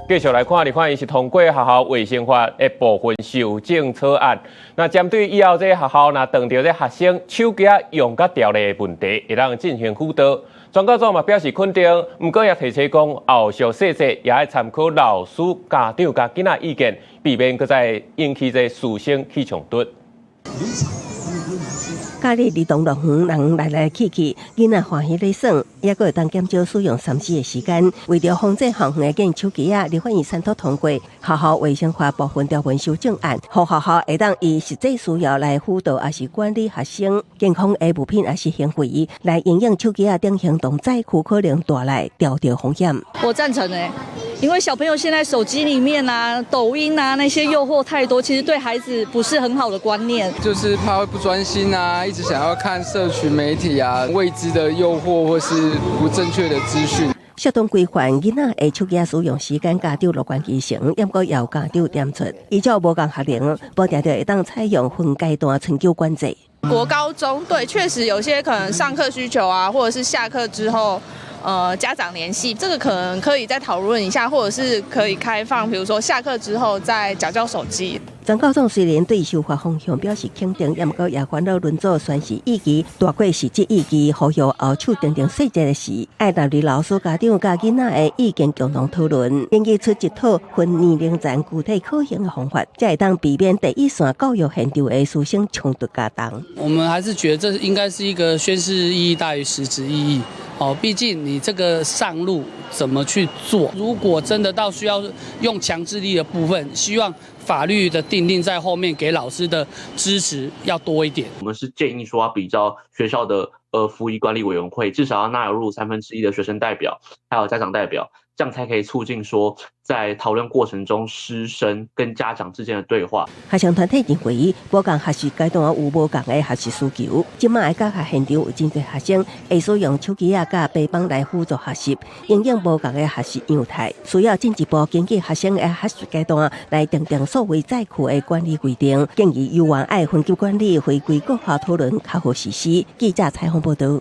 繼續來看，你看，伊是通過學校衛生法的部分修正草案。那針對以後這學校若碰到這學生手機用甲掉咧的問題，會當進行輔導。專家組嘛表示肯定，不過也提醒講，後續細節也要參考老師、家長甲囡仔意見，避免擱再引起這師生起衝突。假日兒童樂園人來去去，囡仔歡喜咧耍，也閣會當減少使用3C的時間。為了防止校園的見手機立法院3讀通過學校衛生法部分條文修正案，讓學校會當以實際需要來輔導，也是管理學生健康的物品，也是行為來應用手機等行動載具可能帶來調調風險。我贊成誒。因為小朋友現在手機裡面啊、抖音啊那些誘惑太多，其實對孩子不是很好的觀念，就是怕會不專心啊，一直想要看社群媒體啊，未知的誘惑或是不正確的資訊。適當規範囡仔的手機使用時間，家長樂觀其成，也不要家長點出。依照無共學齡，無定定會當採用分階段成就管制。國高中對，確實有些可能上課需求啊，或者是下課之後。家長聯繫，這個可能可以再討論一下，或者是可以開放，比如說下課之後再繳手機。張高總雖然對修法方向表示肯定，也不過也煩惱論組宣示意義大過實際意義，呼籲後手定定細節的時，愛納入老師、家長、甲囡仔的意見共同討論，研究出一套分年齡層具體可行的方法，才會當避免第一線教育現場的師生衝突加重。我們還是覺得這應該是一個宣示意義大於實質意義。畢竟你這個上路怎麼去做？如果真的到需要用強制力的部分，希望法律的訂定在後面給老師的支持要多一點。我們是建議說要比照學校的服儀管理委員會，至少要納入1/3的學生代表，還有家長代表，這樣才可以促進說在討論過程中師生跟家長之間的對話。學生團體認為，無共學習階段有無共的學習需求，今麥教學現場有真儕學生會使用手機甲背包來輔助學習，應用無共的學習樣態，需要進一步根據學生的學習階段來訂定所謂載具的管理規定，建議幼兒愛分級管理，回歸各校討論，較好實施。記者採訪報道。